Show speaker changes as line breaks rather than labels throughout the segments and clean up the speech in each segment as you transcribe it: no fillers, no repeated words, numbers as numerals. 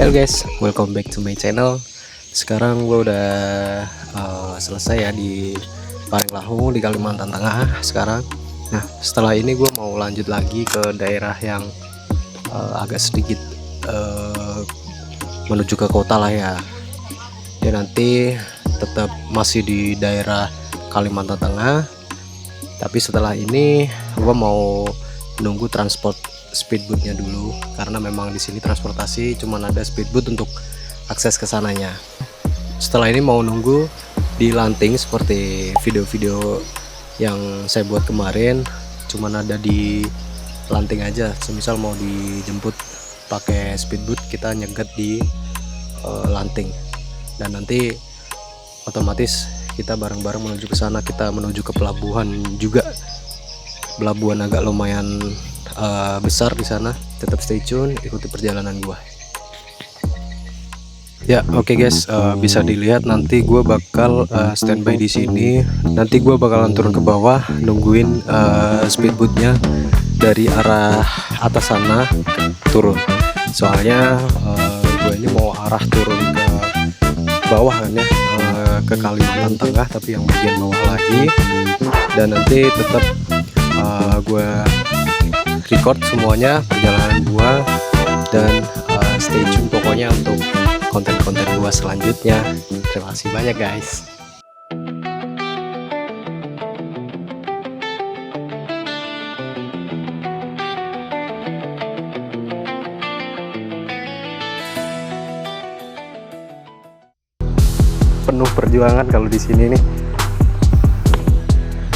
Halo guys, welcome back to my channel. Sekarang gue udah selesai ya di Parenglahu di Kalimantan Tengah sekarang. Nah setelah ini gue mau lanjut lagi ke daerah yang agak sedikit menuju ke kota lah ya. Ya nanti tetap masih di daerah Kalimantan Tengah. Tapi setelah ini gue mau nunggu transport speedboatnya dulu, karena memang di sini transportasi cuman ada speedboat untuk akses ke sananya. Setelah ini mau nunggu di Lanting seperti video-video yang saya buat kemarin, cuman ada di Lanting aja. Semisal mau dijemput pakai speedboat, kita nyegat di Lanting, dan nanti otomatis kita bareng-bareng menuju ke sana. Kita menuju ke pelabuhan juga, pelabuhan agak lumayan besar di sana. Tetap stay tune, ikuti perjalanan gua. Ya oke guys, bisa dilihat nanti gua bakal standby di sini. Nanti gua bakalan turun ke bawah nungguin speedboatnya dari arah atas sana turun. Soalnya gua ini mau arah turun ke bawah kan ya, ke Kalimantan Tengah, tapi yang bagian bawah lagi. Dan nanti tetap gue record semuanya perjalanan gue, dan stay tune pokoknya untuk konten-konten gue selanjutnya. Terima kasih banyak guys. Penuh perjuangan kalau di sini nih,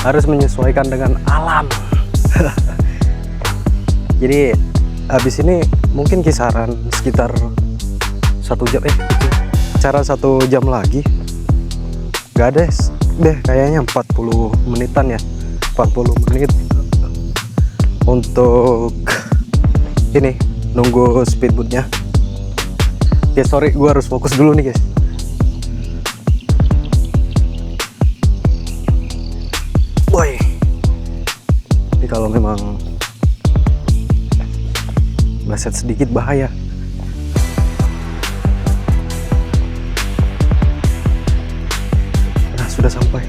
harus menyesuaikan dengan alam. Jadi habis ini mungkin kisaran sekitar 1 jam, cara 1 jam lagi, gak ada deh kayaknya 40 menitan ya, 40 menit untuk ini nunggu speedboatnya. Ya sorry, gue harus fokus dulu nih guys. Woi, ini kalau memang meleset sedikit bahaya. Nah sudah sampai.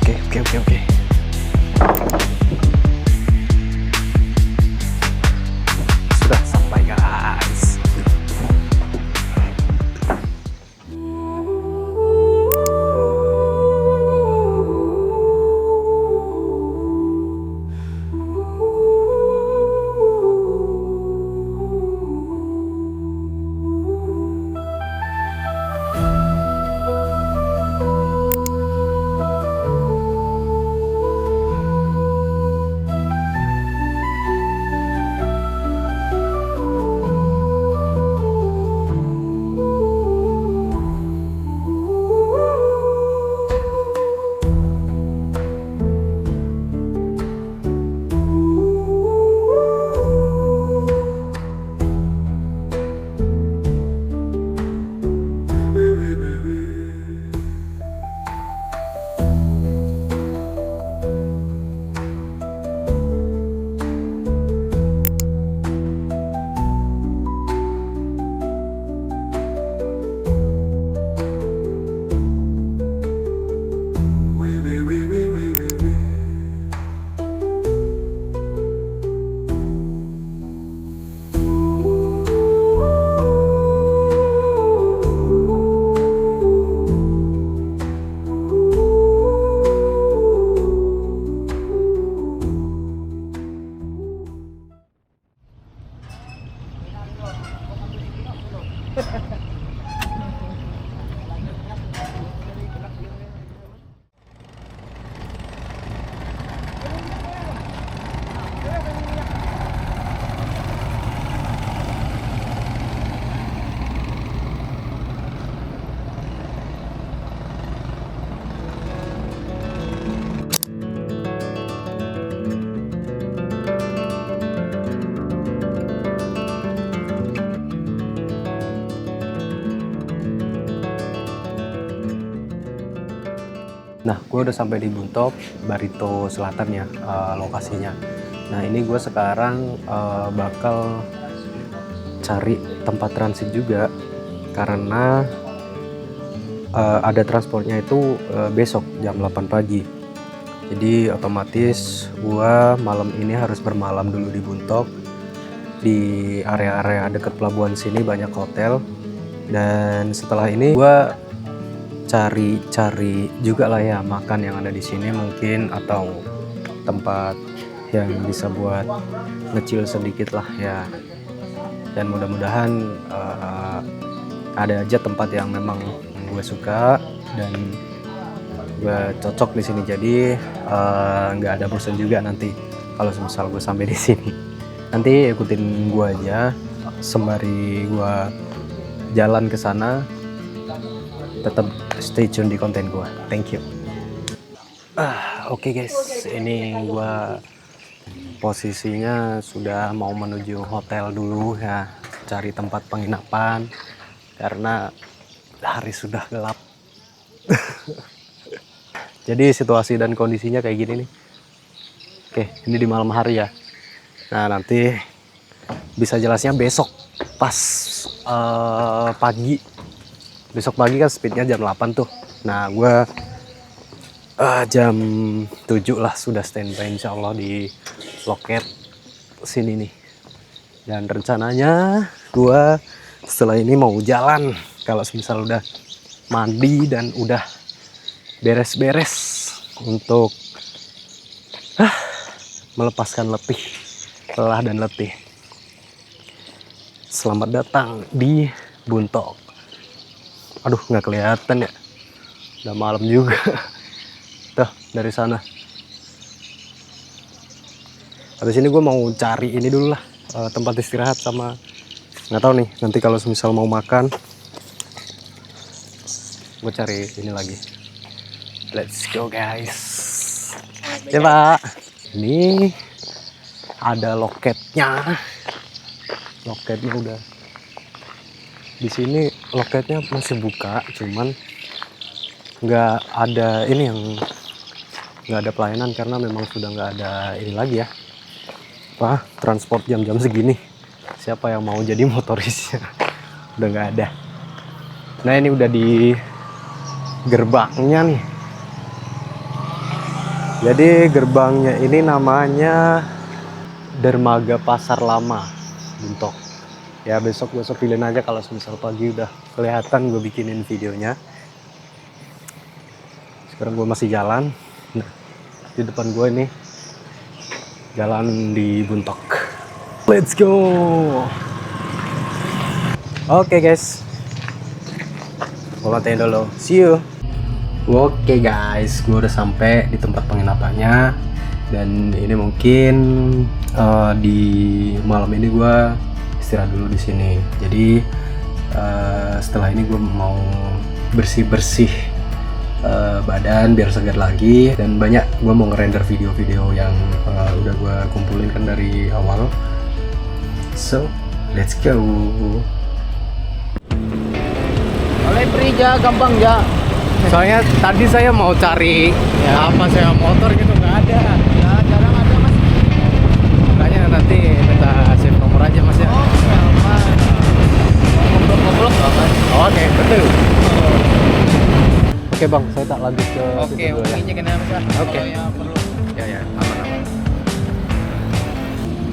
Oke. Sudah sampai guys. Nah, gue udah sampai di Buntop, Barito Selatan ya, lokasinya. Nah, ini gue sekarang bakal cari tempat transit juga, karena ada transportnya itu besok jam 8 pagi. Jadi otomatis gua malam ini harus bermalam dulu di Buntok. Di area-area dekat pelabuhan sini banyak hotel, dan setelah ini gua cari juga lah ya makan yang ada di sini mungkin, atau tempat yang bisa buat ngecil sedikit lah ya. Dan mudah-mudahan ada aja tempat yang memang gue suka dan gue cocok di sini, jadi nggak ada bosan juga nanti kalau misal gue sampai di sini. Nanti ikutin gue aja sembari gue jalan ke sana, tetap stay tune di konten gue. Thank you. Oke guys, ini gue posisinya sudah mau menuju hotel dulu ya, cari tempat penginapan karena hari sudah gelap. Jadi situasi dan kondisinya kayak gini nih. Oke, ini di malam hari ya. Nah, nanti bisa jelasnya besok pas pagi. Besok pagi kan speednya jam 8 tuh. Nah, gue jam 7 lah sudah standby insya Allah di loket sini nih. Dan rencananya gue setelah ini mau jalan, kalau misal udah mandi dan udah beres-beres untuk melepaskan lelah dan letih. Selamat datang di Buntok. Aduh, nggak kelihatan ya, udah malam juga. Tuh dari sana. Habis ini gue mau cari ini dulu lah, tempat istirahat, sama nggak tahu nih nanti kalau misal mau makan gue cari ini lagi. Let's go guys. Ya Pak, ini ada loketnya udah di sini. Loketnya masih buka, cuman nggak ada ini, yang nggak ada pelayanan karena memang sudah nggak ada ini lagi ya, apa, transport jam-jam segini. Siapa yang mau jadi motorisnya? Udah nggak ada. Nah, ini udah di gerbangnya nih. Jadi gerbangnya ini namanya Dermaga Pasar Lama Buntok. Ya besok pilihin aja kalau misal pagi udah kelihatan gue bikinin videonya. Sekarang gue masih jalan. Nah, di depan gue ini jalan di Buntok. Let's go. Oke guys, gue matiin dulu. See you. Oke guys, gue udah sampai di tempat penginapannya, dan ini mungkin di malam ini gue istirahat dulu di sini. Jadi setelah ini gue mau bersih-bersih badan biar segar lagi, dan banyak gue mau ngerender video-video yang udah gue kumpulin kan dari awal. So let's go.
Oleh Prija gampang ya.
Soalnya tadi saya mau cari
Ya.
apa, saya motor gitu nggak ada.
Ya jarang ada mas.
Makanya nanti minta save nomor aja mas ya.
Oh sama. Goblok banget.
Oke, betul. Oke bang, saya tak lanjut ke
Oke,
situ dulu ya.
ini kenapa mas?
Oke.
Kalau yang perlu.
Ya, aman.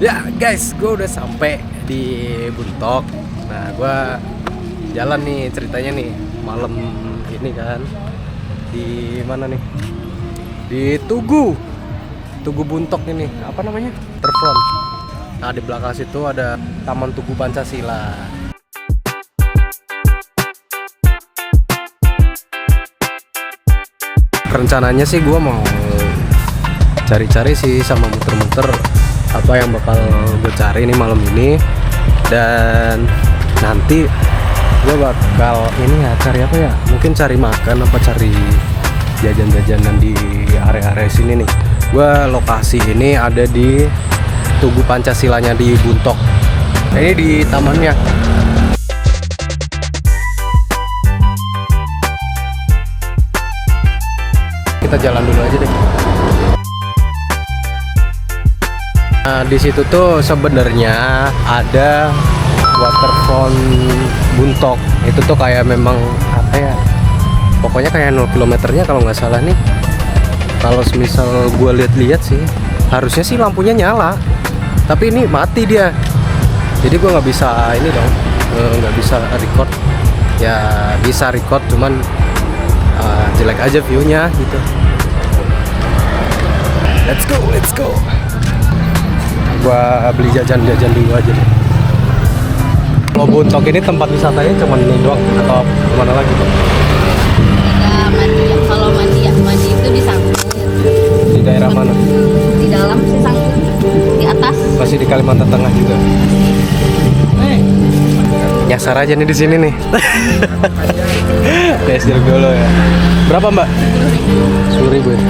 Ya guys, gue udah sampai di Buntok. Nah, gue jalan nih ceritanya nih malam ini kan di mana nih? Di Tugu Buntok ini. Apa namanya? Terfront. Nah, di belakang situ ada Taman Tugu Pancasila. Rencananya sih gue mau cari-cari sih sama muter-muter apa yang bakal gue cari nih malam ini, dan nanti gue bakal ini ya, cari apa ya, mungkin cari makan apa cari jajan-jajanan di area-area sini nih. Gue lokasi ini ada di Tugu Pancasilanya di Buntok. Nah, ini di tamannya. Kita jalan dulu aja deh. Nah, di situ tuh sebenarnya ada Waterfall Buntok. Itu tuh kayak memang apa ya, pokoknya kayak 0 kilometernya kalau nggak salah nih. Kalau misal gue lihat-lihat sih harusnya sih lampunya nyala, tapi ini mati dia. Jadi gue nggak bisa ini dong, nggak bisa record. Ya bisa record, cuman jelek aja viewnya gitu. Let's go. Gua beli jajan dulu aja deh. Kalau Buntok ini tempat wisatanya cuma ini doang atau kemana lagi tuh?
Ada mandi. Kalau mandi itu di Sangkut.
Di daerah mana?
Di dalam sih Sangkut. Di atas.
Masih di Kalimantan Tengah juga. Nyasar aja nih di sini nih. Tes dulu ya. Berapa Mbak? 10.000 ya.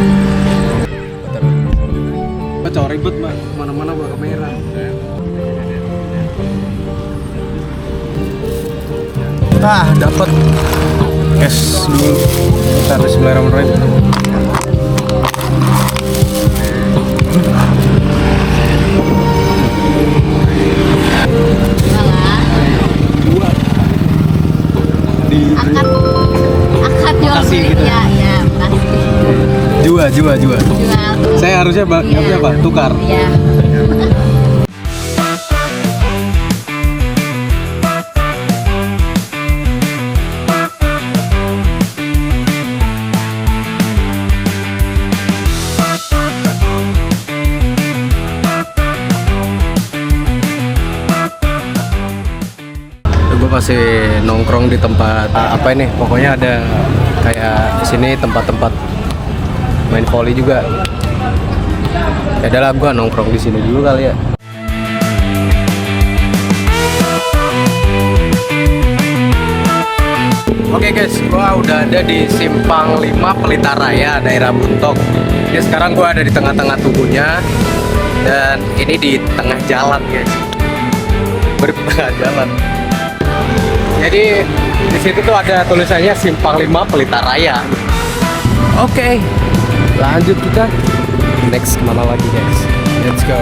Cowok ribet Mbak, mana-mana bawa kamera. Dapat cash dulu. Kita harus Bismillahirrahmanirrahim.
Akad jual
Makasih
beli.
gitu.
Ya, makasih.
Jual.
Jual.
Saya harusnya
Iya.
apa? Tukar.
Ya.
Gue masih nongkrong di tempat apa ini? Pokoknya ada kayak di sini tempat-tempat main volley juga. Ya adalah gue nongkrong di sini dulu kali ya. Oke guys, gue udah ada di Simpang 5 Pelita Raya, daerah Buntok. Ini sekarang gue ada di tengah-tengah tubuhnya, dan ini di tengah jalan guys. Tengah jalan. Jadi di situ tuh ada tulisannya Simpang 5 Pelita Raya. Oke, lanjut kita. Next kemana lagi guys? Let's go.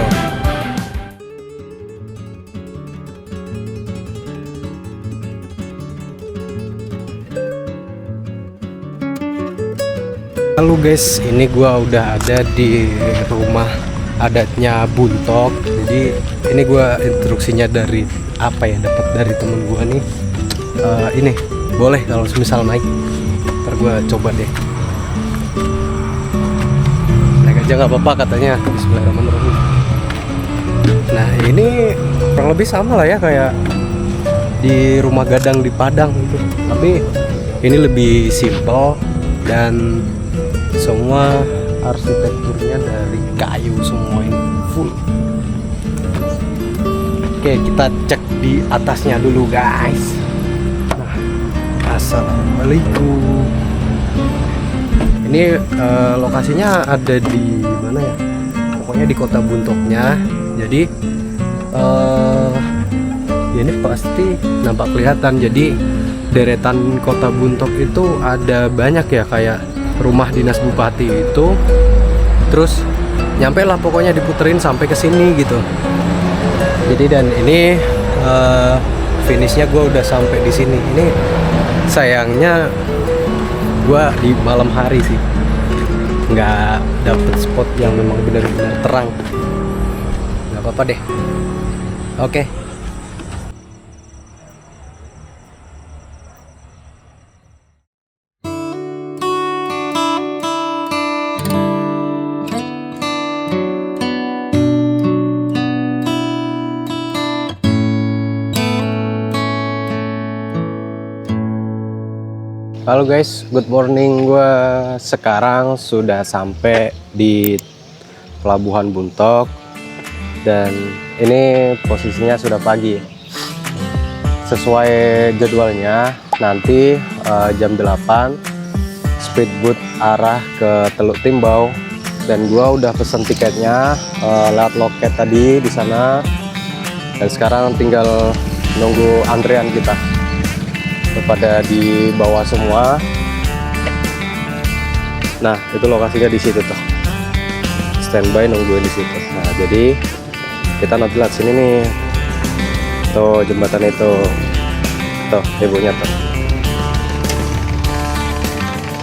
Halo guys, ini gua udah ada di rumah adatnya Buntok. Jadi ini gua instruksinya dari apa ya, dapat dari temen gua nih. Ini boleh kalau misal naik, ntar gua coba deh. Naik aja nggak apa-apa katanya. Bismillahirrahmanirrahim. Nah ini kurang lebih sama lah ya kayak di rumah gadang di Padang gitu, tapi ini lebih simple dan semua arsitekturnya dari kayu semua, ini full. Oke, kita cek di atasnya dulu guys. Nah, assalamualaikum. Ini lokasinya ada di mana ya? Pokoknya di kota Buntoknya. Jadi ya ini pasti nampak kelihatan. Jadi deretan kota Buntok itu ada banyak ya, kayak rumah dinas bupati itu, terus nyampe lah pokoknya diputerin sampai ke sini gitu. Jadi dan ini finishnya gue udah sampai di sini. Ini sayangnya gue di malam hari sih, nggak dapet spot yang memang benar-benar terang. Nggak apa-apa deh. Oke. Halo guys, good morning. Gue sekarang sudah sampai di Pelabuhan Buntok dan ini posisinya sudah pagi. Sesuai jadwalnya nanti jam 8 speedboat arah ke Teluk Timbau, dan gue udah pesen tiketnya lewat loket tadi di sana, dan sekarang tinggal nunggu antrean kita. Pada di bawah semua. Nah itu lokasinya di situ tuh, standby nungguin di situ. Nah jadi kita nanti lihat sini nih, Tuh jembatan itu, tuh ibunya tuh.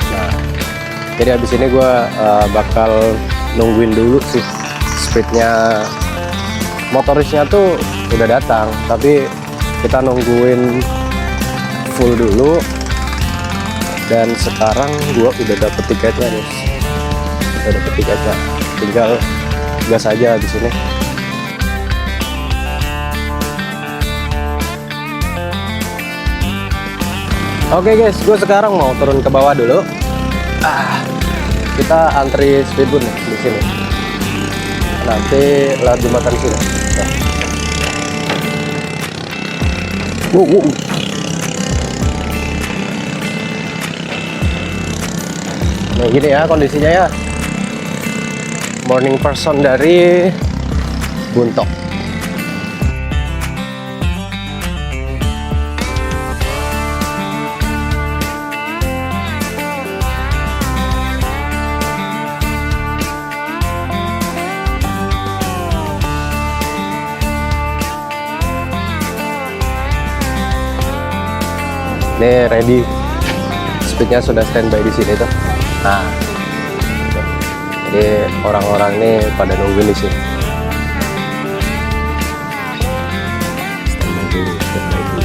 Nah, jadi habis ini gue bakal nungguin dulu sih speednya. Motorisnya tuh udah datang, tapi kita nungguin full dulu. Dan sekarang gue udah dapet tiketnya nih, udah dapet tiketnya, tinggal gas aja di sini. Oke guys, gue sekarang mau turun ke bawah dulu. Kita antri speedboat nih di sini. Nanti lewat jembatan sini. Wow. Nah gini ya kondisinya ya. Morning person dari Buntok. Ini ready, speednya sudah standby di sini tuh. Nah, gitu. Jadi orang-orang ini pada nunggu di sini. Standby dulu, standby dulu.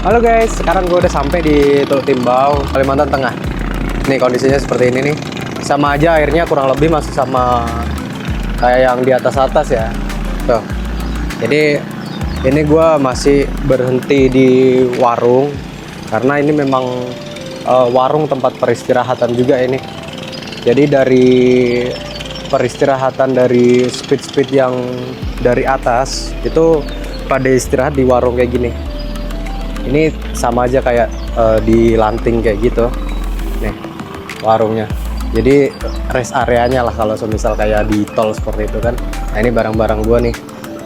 Halo guys, sekarang gue udah sampai di Teluk Timbau, Kalimantan Tengah. Nih kondisinya seperti ini nih. Sama aja airnya kurang lebih masih sama kayak yang di atas-atas ya. Tuh. Jadi ini gue masih berhenti di warung karena ini memang warung tempat peristirahatan juga ini. Jadi dari peristirahatan dari speed yang dari atas itu pada istirahat di warung kayak gini. Ini sama aja kayak di Lanting kayak gitu nih warungnya. Jadi rest areanya lah kalau semisal kayak di tol seperti itu kan. Nah ini barang-barang gua nih.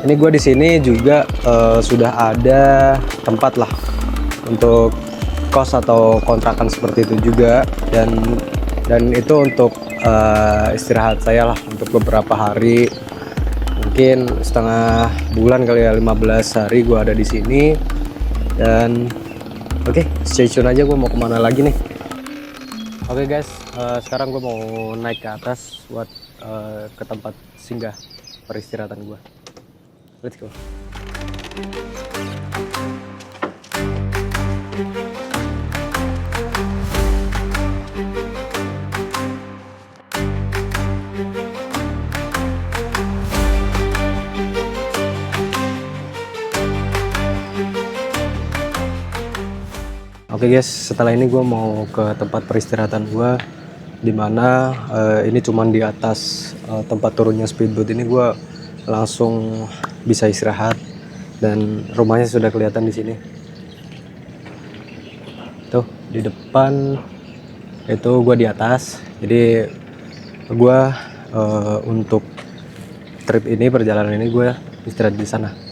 Ini gua di sini juga sudah ada tempat lah untuk kos atau kontrakan seperti itu juga, dan itu untuk istirahat saya lah untuk beberapa hari, mungkin setengah bulan kali ya, 15 hari gua ada di sini. Dan oke, stay tune aja gue mau kemana lagi nih. Oke guys, sekarang gue mau naik ke atas buat ke tempat singgah peristirahatan gue. Let's go. Oke guys, setelah ini gue mau ke tempat peristirahatan gue, dimana ini cuman di atas tempat turunnya speedboat ini gue langsung bisa istirahat, dan rumahnya sudah kelihatan di sini. Tuh di depan itu gue di atas. Jadi gue untuk trip ini, perjalanan ini gue istirahat di sana.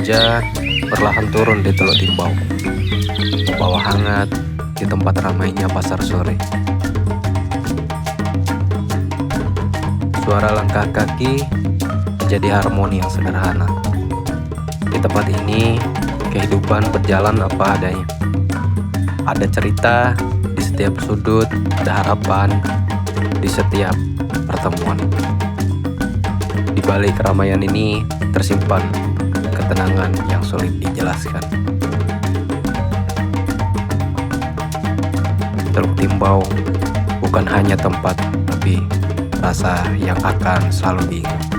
senja perlahan turun di Teluk Timbau, membawa hangat di tempat ramainya pasar sore. Suara langkah kaki menjadi harmoni yang sederhana. Di tempat ini, kehidupan berjalan apa adanya. Ada cerita di setiap sudut, ada harapan di setiap pertemuan. Di balik keramaian ini tersimpan ketenangan yang sulit dijelaskan. Teluk Timbau bukan hanya tempat, tapi rasa yang akan selalu diingat.